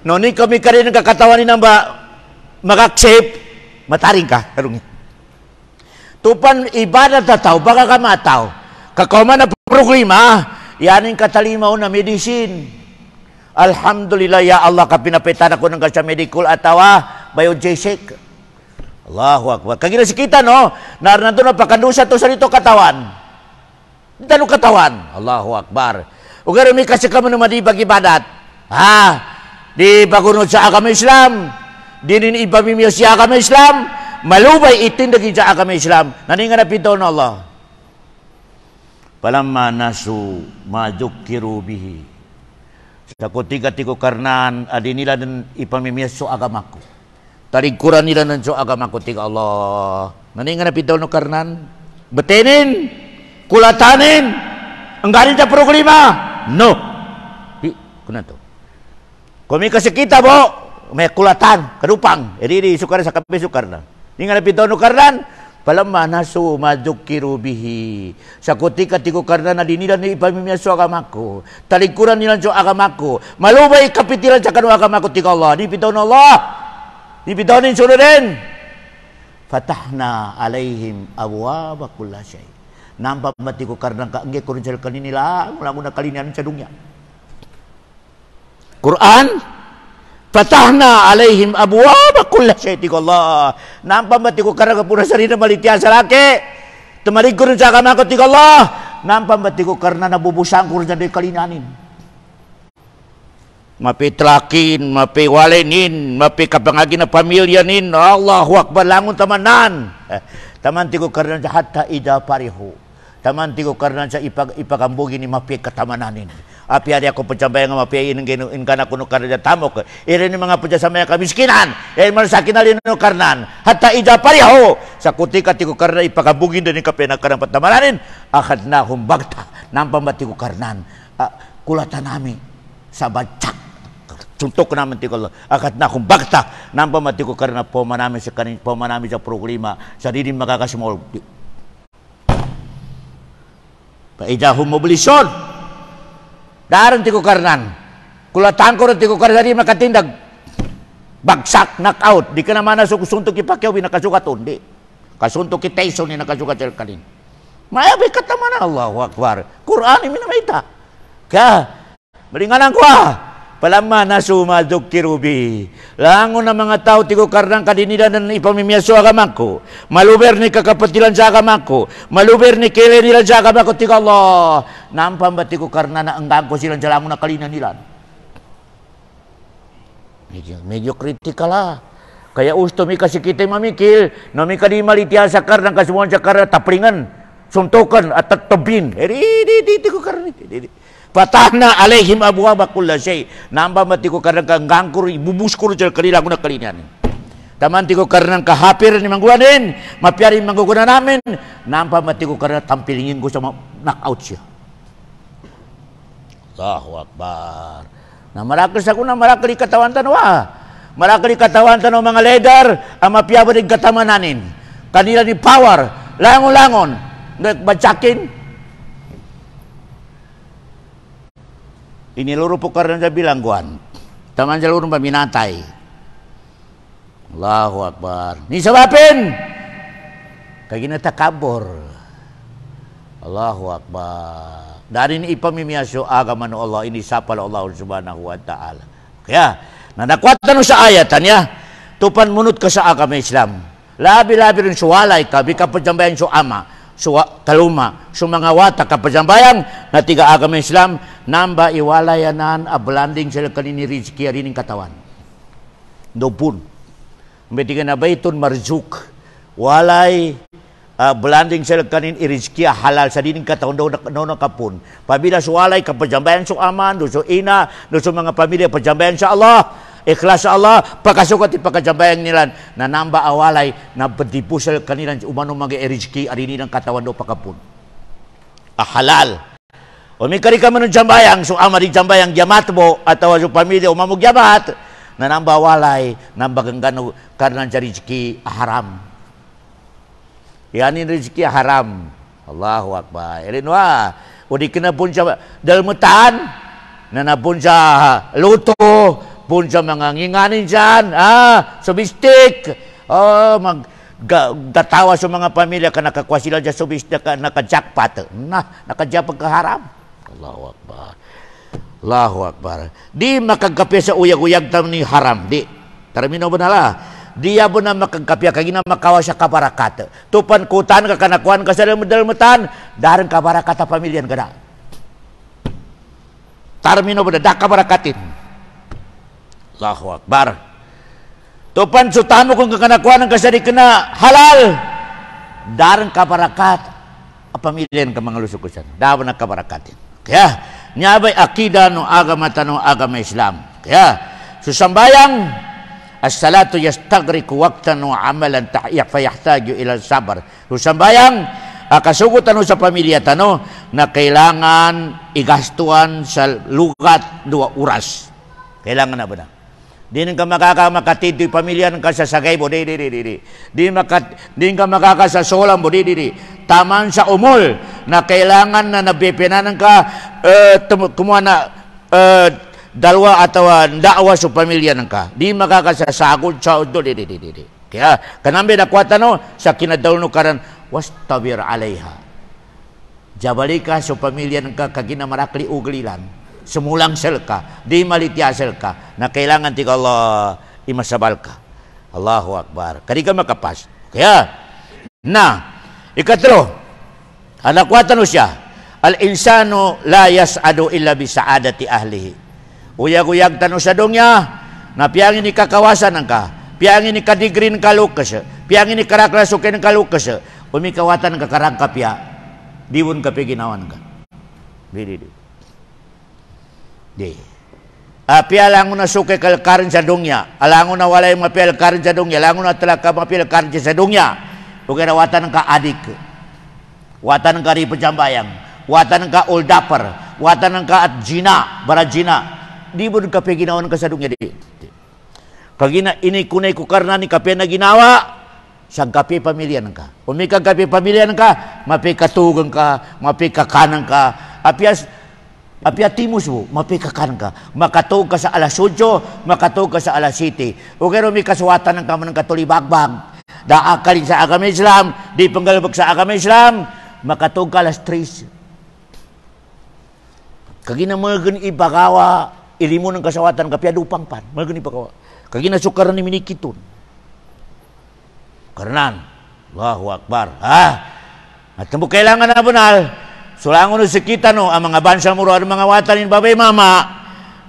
Noon kami ka rin nagkakatawan ni namba mag-accept, mataring ka. Tupan ibadat na tao, baka ka mataw. Kakauman na programa, yanin katalimaw na medicine. Alhamdulillah, ya Allah, kapinapitan ako ng kasya medical atawa, biojesic. Allahu Akbar. Kagila si kita, no? Naranto na pakandusa to sa dito katawan. Dito katawan. Allahu Akbar. Ugaro mi kasi kamo naman di bag-ibadat. Di bagunod sa agama Islam. Di nin ibamimiyo sa agama Islam. Malubay itindagin sa agama Islam. Naninga na pito na Allah. Palamma nasu madukiru bihi. Sa kutiga-tigo karnan, adi nila din ipamimiyo sa agamaku. Talingkuran nila ng so agama ko tiga Allah. Naningan na pitaw no karnan. Betenin, kulatanin, anggarin sa programa. No. Di, kunan to. Kumi kasi kita bo, may kulatan, kadupang. Di sukar sa kape sukar na. Ningan na pitaw no karnan. Palamma nasu madukiru bihi. Sa kutika tigo karnan na dinila ni ipamimya so agama ko. Talingkuran nila so agama ko. Malubay kapitilan sa kanu agama ko tiga Allah. Di pitaw no Allah. Ibitonin sunurin. Fatahna alaihim abwaba kulla syai. Nampak mati ko karena kaangge ko rin sa kanila, mula kalinian sa dunya. Quran, fatahna alaihim abwaba kulla syai. Tiko Allah. Nampak mati ko karena kapura sarina malitian sa laki. Temarig ko rin sa agama ko, tiko Allah. Nampak mati ko karena nabubusang ko rin sa kalinanin. Mapitrakin, mapiwalenin, mapikapangagin na pamilya nin. Allahu Akbar, langon tamanan. Taman tigo karnan sa hatta ida pariho. Taman tigo karnan sa ipagambugin ni mapikatamanin. Api hari ako pagcambay nga mapiayin ng kana kuno karnan tamok. Irin ni mga pagcasamay kamiskinan. Irin malasakin na rin no karnan. Hatta ida pariho. Sa kutika tigo karnan ipagambugin din ni kapinagkarang patamananin. Akad na humbagta. Nampang tigo karnan. Kulatan namin sa bacak. Suntok naman tiko Allah. Akat na akong bagta. Nang pamati ko karena pomanami sa kanin, pomanami sa programa. Sa dinin makakasimol. Paidahong mobilisyon. Darang tiko karnan. Kulatan ko rin tiko karnan. Di makatindag. Bagsak, knockout. Di ka naman nasusuntok ipakyaw. Nakasukaton. Di. Kasuntok Tyson ni nakasukat sa kanin. Mayabi kataman Allahu Akbar. Quran ini minamaita. Kaya, malinganan ko Palamma nasu madukiru bihi. Langon na mga tao tigo karnang kadinidan na ipamimya sa agamaku. Maluber ni kakapatilan sa agamaku. Maluber ni kele nila sa agamaku tigo Allah. Nampam ba tigo karna na anggang ko silang jalangon na kalinan nila. Medyo kritikal lah. Kaya usto mi kasi kita mamikil. No mi kadi malitiya sa karnang kasumuan sa karna taplingan. Suntukan at tatubin. Tigo karna. Patahna alaihim abwaba kulla syai. Namba mati ko karang kangangkur ibubus ko sa kanila ko na kalinian. Taman ti ko karang kahapir ni mangguanin, mapiari mangguguna namin. Namba mati ko karang tampilingin ko sa knockout siya. Allahu Akbar. Na marakis ako na marakali katawan tanwa. Marakali katawan tanwa mga leader ang mapiaba din katamananin. Kanila ni power, langon-langon, nagbatsakin. Iniluro po karena sa bilangguan. Taman sa lurong paminatay. Allahu Akbar. Ni sebabin kaya na takabur. Allahu Akbar. Dari ini ipamimiyaso agama ng Allah ini sapal Allah subhanahu wa ta'ala. Kaya nanakwatan sa ayatannya tupan munut ka sa agama Islam. Labi-labi rin suwalay ka bika pajambayan so ama so kaluma so mga wata ka pajambayan na tiga agama Islam namba iwalayanan a blanding sila kanini rizki arining katawan. Dopun. Mbetiga na bayton marzuk walay belanding sila kanin irizki halal sa dining katawan daw nakapun. Pabila suwalay kapajambayan sa aman, do so ina, do so mga pamilya pajambayan sa Allah, ikhlas sa Allah, pagkasukat ipagkajambayan nila na namba awalay na bedipu sila kanilang umano mga irizki arini ng katawan daw pakapun. Halal. O may karika man ng jambayang, so ama di jambayang jamat mo atawa sa pamilya umamog jamat na namba awalay, namba ganggano karena rizki haram. Yani rezeki haram. Allahu Akbar. Irinwa. O di kena pun siya dalmutan. Na pun siya luto. Pun siya mga nginganin dyan. Subistik. Datawa sa mga pamilya ka nakakwasila dyan subistik. Nakajakpat. Nakajakpat ka haram. Allahu Akbar. Allahu Akbar. Di makagkapi sa uyag-uyag tam ni haram. Di. Termino ba nala? Dia benar makagkapya kagina makawa siya kabarakat. Tupan kutan kakanakuan ka sa dalmutan darin kabarakat pamilyan kada. Tarmino benar dak kabarakatin. Allahu Akbar. Tupan sutano kung kakanakuan ka sa kena halal darin kabarakat pamilyan ka mga lusukusan. Daw na kabarakatin. Kaya nyabay akida no agama tanong agama Islam. Kaya susambayang as-salatu yastagriku waqtan wa amalan fayahtaju ila sabar. Sambayang kasugutan sa pamilya tano na kailangan igastuan sa lugat 2 oras. Kailangan na ba na? Di ka makakatidoy pamilya ng kasasagay mo. Di ka makakasasolan mo. Taman sa umol na kailangan na nabipinan ka kumuha na dalawa atau dakwa sa pamilya ng ka. Di makakasasagod sa udo. Kaya kanambi nakwata no sa kinadaw no karan wastabir alaiha. Jabali ka sa pamilya ng ka kagina marakli uglilan. Semulang selka. Di malitiasel ka. Na kailangan tiga Allah imasabal ka. Allahu Akbar. Kadi ka makapas. Kaya na ikatlo anakwata no siya. Al-insanu la yas'adu illa bi sa'adati ahlihi. Uyag-uyag tanong sa dongya, na piyangin ni kakawasan ng ka, piyangin ni kadigrin kalukas, piyangin ni karaklasukin ng kalukas, umikawatan ng kakarang kapya, diwon kapi ginawan ka. Di. Pia langon na suke kalkarin sa dongya, alangon na walay mapil karin sa dongya, alangon na talaga mapil karin sa dongya, ukawatan ng ka adik, watan ng ka ripajambayang, watan ng ka oldapper, watan ng ka at jina, barajina, di mo kape ginawa ng kasadong di. Kagina ini kunay ko karna ni kape na ginawa, siyang kape pamilya ng ka. Kung may kape pamilya ng ka, mapikatugang ka, mapikakanan ka, apiatimus mo, mapikakanan ka. Makatug ka sa alas 8, makatug ka sa alas 7. O kaya may kaswatan ng kaman ng katulibagbag. Daakalin sa agama Islam, di panggalabag sa agama Islam, makatug ka alas 3. Kagina mga ibagawa, ilimu ng kasawatan kapya dupang pan. Mga ipagawa. Kagina sukaran ni minikitun. Karnan. Allahu Akbar. At mo kailangan na bunal. Sulangon sa kita no, ang mga bansa muro at mga watanin babay mama,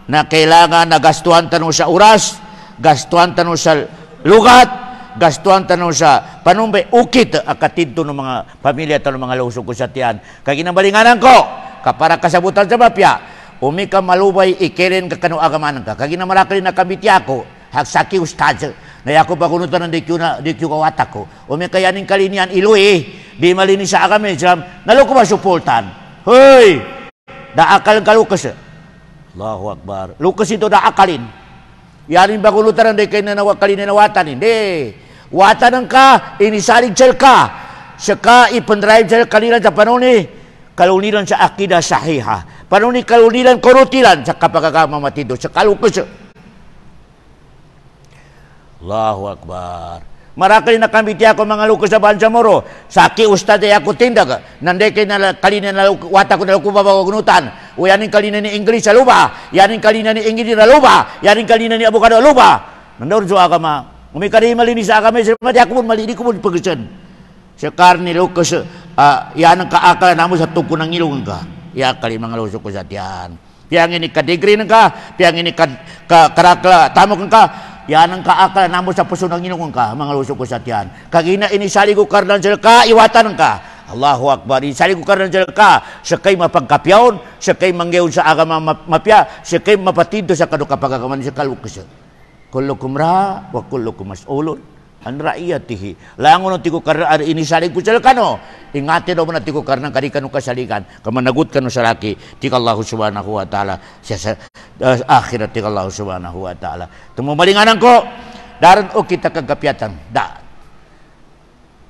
na kailangan na gastuan tanong sa oras, gastuan tanong sa lugat, gastuan tanong sa panumbay, ukit akatid to ng mga pamilya at ng mga lusog ko sa tiyan. Kaginabalinganan ko, kapara kasabutan sa mapya, umi ka malubay ikirin ka kanu agamanan ka. Kagina malakali na kabitya ko, haksaki ustad. Na ako pagunutan ng dikyu kawatak ko. Umi kayaning kalinian iluwi, di malinis sa agama Islam, naluko ba supultan? Hoy! Daakal ka lukas. Allahu Akbar. Lukas ito daakalin. Yarin pagunutan ng dikyu na nawakalin na watan. Hindi. Watan ka, inisalig sel ka. Saka ipandrive sel kanila sa panuni. Kalunilan sa akidah sahiha. Panuni kalunilan korutilan sa kapagkakamamatido. Sa kalukas. Allahu Akbar. Marakali na kami ti ako mga luko sa bansa moro. Saki ustad ay ako tindag. Nanday kay na kalina na wata ko na luko babagunutan. O yanin kalina ni English sa luba. Yanin kalina ni English na luba. Yanin kalina ni abogado luba. Nandoon sa agama. Umikari malinis sa agama. Madi ako mo malini ko mo pagkasan. Sa karni luko sa yan ang kaakala namo sa tuko ng ilong ka. Yakali mga luso ko sa tiyan. Piang ini kadigri ka. Piang ini karakla. Tamo ka. Yan ang kaakala namo sa puso ng Ginoo ka, mga lusok ko sa tiyan. Kagina inisali ko karnan sila ka, iwatan ka. Allahu Akbar. Inisali ko karnan sila ka, siya kay mapagkapyaon, siya kay mangyaon sa agama mapya, siya kay mapatido sa kadukapagagaman sa kalukos. Kullukum ra, wa kullukum mas'ulun an ra'iyatihi. Langon ti ko karnan inisali ko sila kano. Ingati daw mo na ti ko karnan kadi kanu kasalikan. Kamanagut kanu sa laki, ti Allah subhanahu wa ta'ala. Siya akhirat ti Allah subhanahu wa ta'ala. Tumumalinganan ko, daran o kita kagapiatan. Da.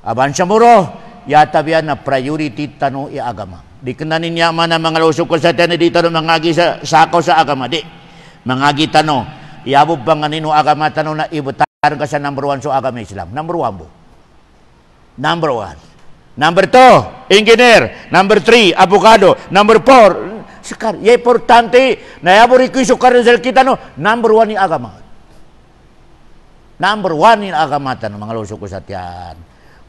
Aban siya muro, yatabian na priority tano agama. Di kenanin yaman na mga lusok ko sa tiyan dito no mangagi sa sakaw sa agama. Di. Mangagi tano, iabog bang anino agama tano na ibutan ka sa number 1 so agama Islam. Number 1 po. Number 1. Number 2, engineer. Number 3, abogado. Number 4, sekar. Ya importante na yabori ko sukar sa kita no. Number 1 ni agama. Number 1 ni agama tano mga lusok ko sa tiyan.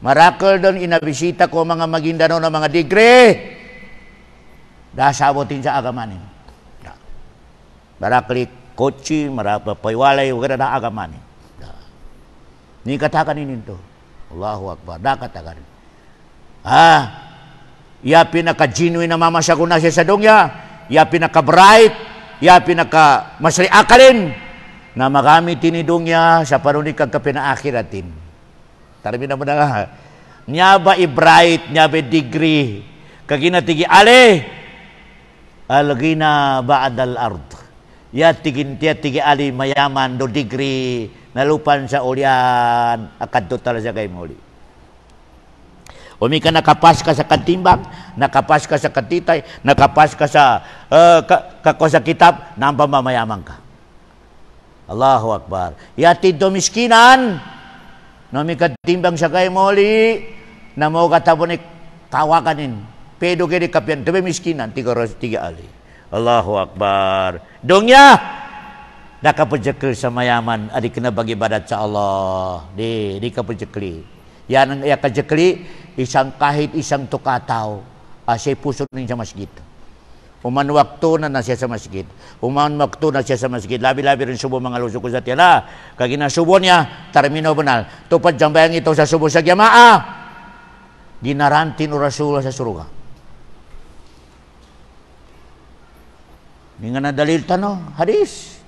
Marakal doon inabisita ko mga Maguindanao na mga degree. Dasabotin sa agama ni. Marakali kotsi, marapapaiwalay, wala na agama ni. Ni katakan ini to. Allahu Akbar. Da katakan. Ya pinaka-genuine na mama siya kuna siya sa dongya. Ya pinaka-bright. Ya pinaka-masri akalin. Na magamit tinidongya sa panunikag ka pinaakiratin. Tarbi na mo na nga. Nya ba i-bright, nya ba degree. Kaginatigi ale. Algina ba'dal ard. Ya tigin tiya tigi ali mayaman do degree. Nalupan sa ulyan, akad total sa kay muli. Umi ka nakapas ka sa katimbang, nakapas ka sa katitay, nakapas ka sa kako sa kitab, nang pamamayaman ka. Allahu Akbar. Yati do miskinan, numi katimbang sa kay muli, na mo katapon ni kawakanin. Pedo kay di kapyan, tabi miskinan, tiga ali. Allahu Akbar. Dongya, nakapajakil sa mayaman, adik kena bagi badat sa Allah. Di kapajakli. Yan ang kajakli, isang kahit isang tukataw, siya puso rin sa masjid. Uman waktu na siya sa masjid. Uman waktu na siya sa masjid. Labi-labi rin subo mga lusok ko sa tiyala. Kagina subo niya, termino benal. Tupad jambayang ito sa subo sa jamaah. Ginarantin o Rasulullah sa surga. Hindi nga na dalil tanong, hadis.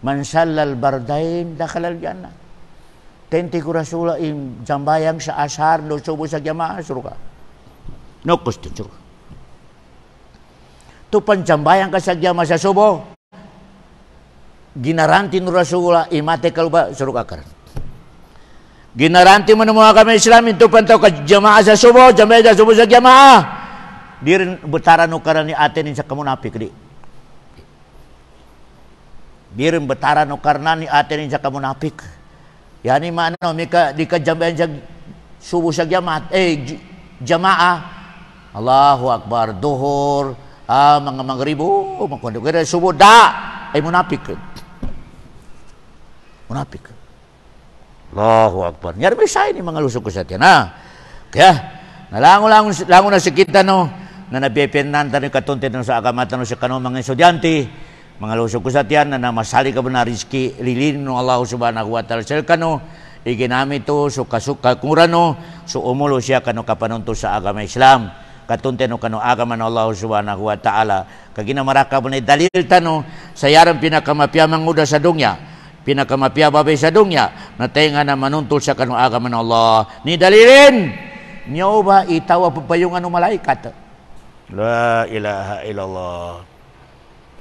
Man sallal bardain dakhalal jannah. Tenti ko Rasulullah im jambayang sa ashar do subuh sa jamaah surga. No question surga. Tu pan jambayang ka sa jamaah sa subuh. Ginaranti no Rasulullah imate kaluba surga karan. Ginaranti mo na mga kami Islam itu pan ka jamaah sa subuh, jambayang sa subuh sa jamaah. Dirin betaran no karan ni atenin sa kamunapik di. Birim betara no karena ni atenin sa kamunapik. Yani mano mika di kajambayan sa subuh sa jamaah. Allahu Akbar duhur mga magribo makundo kaya subuh da ay munapik. Munapik. Allahu Akbar. Nyari bisa ini mga lusok ko sa tiyan. Kaya nalango na si kita no na nabipenan tayo katuntin sa agama tanong sa kanong mga estudyante. Mga lusok ko sa tiyan na masali ka ba na rizki lilin ng Allah subhanahu wa ta'ala sila kano iginamit to so kasuka kurano so umulo siya kano kapanunto sa agama Islam katunten no kano agama ng Allah subhanahu wa ta'ala kagina maraka ba na dalil tano sayarang pinakamapya manguda sa dungya pinakamapya babay sa dungya na tenga na manuntol sa kano agama ng Allah ni dalilin niyo ba itawa papayungan ng malaikat la ilaha illallah.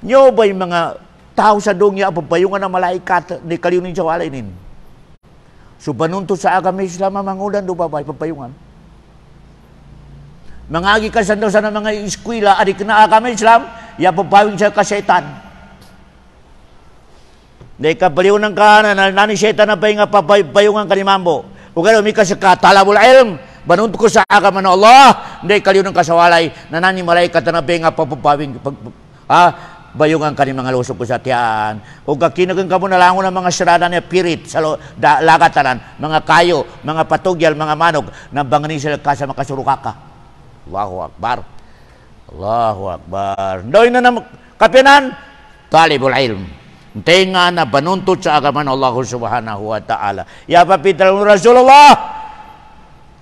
Nyo ba yung mga tao sa dongya papayungan ng malaikat ni kaliunin sa walainin? So panunto sa agama Islam mangudan do babay papayungan. Mangagi ka sa mga eskwela adik na agama Islam ya papayung sa kasetan. Dahil kabaliw ng kanan, nani syaitan na pahinga papayungan kanimambo. O gano'n, may kasi katalabul ilm, banunto ko sa agama ng Allah, dahil kaliw ng kasawalay, na nani malaikat na pahinga papapawing, bayungan ka ni mga lusok ko sa tiyan. O kakinagang ka mo na lang ng mga sirada niya pirit sa lagatanan, mga kayo, mga patugyal, mga manog, na banganin sila ka sa makasurukaka. Allahu Akbar. Allahu Akbar. Doon na kapinan, talibul ilm. Tenga na banuntut sa agama ng Allah subhanahu wa ta'ala. Ya papital Rasulullah,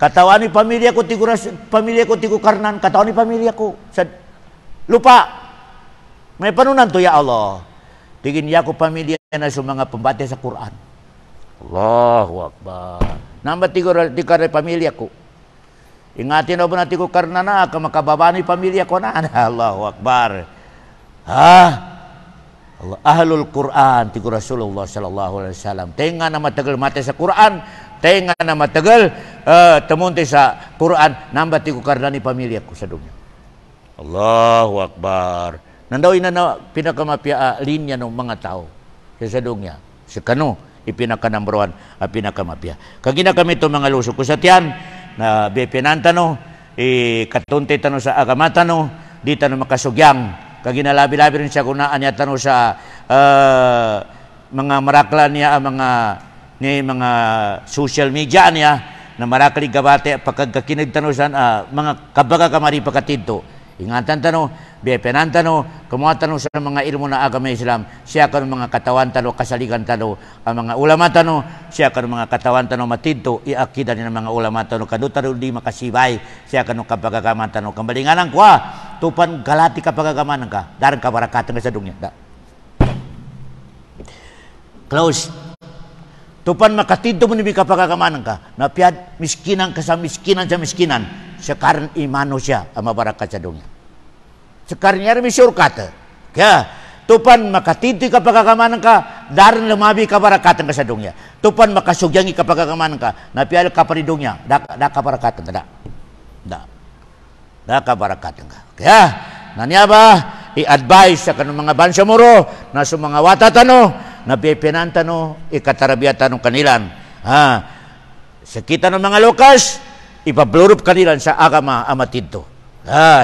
katawan ni pamilya ko, tigo karnan, katawan ni pamilya ko, sa lupa. May panunan to, ya Allah. Tingin niya ko pamilya na sa mga pembati sa Quran. Allahu Akbar. Nambat tikar pamilya ko. Ingatin na ba natin ko karna na, kamakababani pamilya ko na. Allahu Akbar. Allah, ahlul Quran, tigo Rasulullah sallallahu alaihi wasallam. Tenga na matagal mati sa Quran, tenga na matagal temunti sa Quran, nambat tigo karna ni pamilya ko sa dunya. Allahu Akbar. Nandaw na pinakamapya linya ng mga tao sa sadungya. Sa kano, ipinaka-number 1, pinakamapya. Kagina kami ito mga lusok ko sa tiyan, na bepinantano, katunti tano sa agamatano, di tano makasugyang. Kagina labi-labi rin siya kunaan niya tano sa mga marakla niya, mga social media niya, na marakli gabate, pagkakinig tano sa mga kabaga kamari pagkatinto. Ingatan tano, bepenan tano, kumuha tano sa mga ilmu na agama Islam, siya kan mga katawan tano, kasaligan tano, ang mga ulama tano, siya kan mga katawan tano matinto, iakida ni ng mga ulama tano, kadutaro di makasibay, siya kan kapagagaman tano, kambalinganan kwa, tupan galati kapagagaman ka, darang kabarakatan ka sa dunya. Close. Tupan makatinto mo ni kapagagaman ka, na piyad miskinan ka sa miskinan, sekarang imano siya ang mabarakat sa dunya. Sekarang niya rin surkat. Kaya, tupan makatinti ka pagkakamanan ka, daran lumabi ka barakatan ka sa dunya. Tupan makasugyangi ka pagkakamanan ka, napiyal ka pa rin dunya, da ka barakatan ka, da ka barakatan ka. Kaya, nanya ba, i-advise sa kanong mga bansa moro, na sa mga watatano, na pipinantano, ikatarabiatano kanilan. Sa kita ng mga lukas, ipablurup kanilan sa agama amatidto.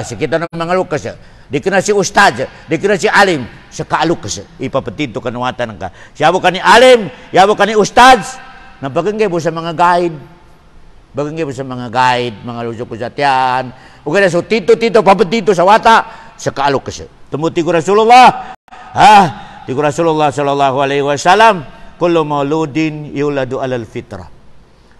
Sa kita ng mga lukas, di ka na si ustad, di ka na si alim, sa kaalukas, ipapatidto kanuwatan ka. Siyabo ka ni alim, yabo ka ni ustad, na bagangay mo sa mga guide, mga lusok ko sa tiyan, o kaya so tito, papatidto sa wata, sa kaalukas. Tumuti ko Rasulullah, tigo Rasulullah sallallahu alaihi wasallam, kullu mauludin yuladu alal fitrah.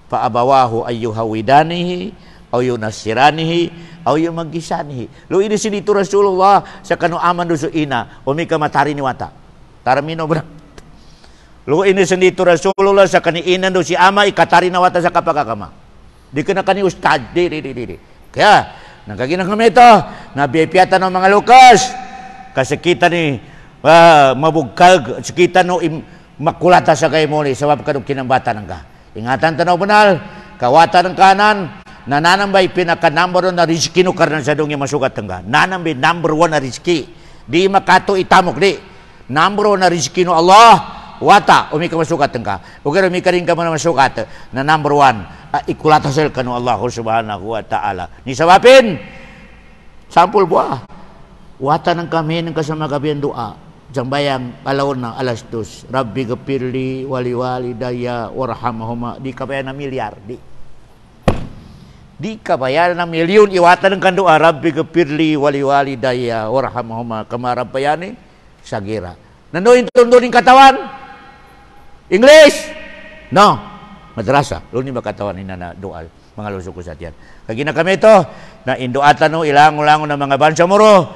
Paabawahu ay yuhawidanihi aw yunasiranihi aw yumagisanihi. Lo ini sinito Rasulullah sa kanu aman do so ina o mi kamatari ni wata. Taramino bra. Lo ini sinito Rasulullah sa kaniinan do si ama ikatari na wata sa kapagakama. Di kana kani ustad di. Kaya nagaginang kami ito na bipiatan ng mga lukas kasi kita ni mabugkag kita no makulata sa kay mo ni sabab kadong kinambatan nga. Ingatan tanaw banal, kawatan ng kanan, nananambay pinaka-number 1 na rizki no karnan sa dong yung masugat nga. Nanambay number 1 na rizki. Di makato itamok di. Number 1 na rizki no Allah, wata, umi ka masugat nga. O kaya umi ka rin ka mo na masugat na number 1, ikulata sila ka no Allah subhanahu wa ta'ala. Ni sabapin, sampul buah. Wata ng kami ng kasama gabi ang doa. Jambayang alawon ng alas 2. Rabbi gapirli wali daya warhamahuma. Di kabayan na milyar. Di kabayan na milyon. Iwatan ng kandoa. Rabbi gapirli wali daya warhamahuma. Kamarap pa yan sagira. Nandoon tundunin katawan? English? No. Madrasa. Luni ba katawan ni na doal? Mga lusok ko sa tiyan. Kagina kami ito na indoatan no ilango-lango ng mga bansa moro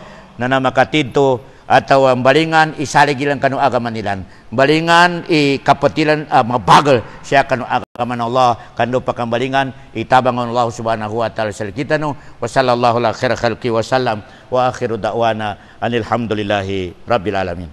na namakatito atau balingan isaligilan kanu agama nilan balingan kapatilan mabagal siya kanu agama ng Allah kanu pakambalingan itabang Allah subhanahu wa ta'ala sa kita no wa sallallahu ala khair khalqi wa sallam wa akhiru da'wana anil hamdulillahi rabbil alamin.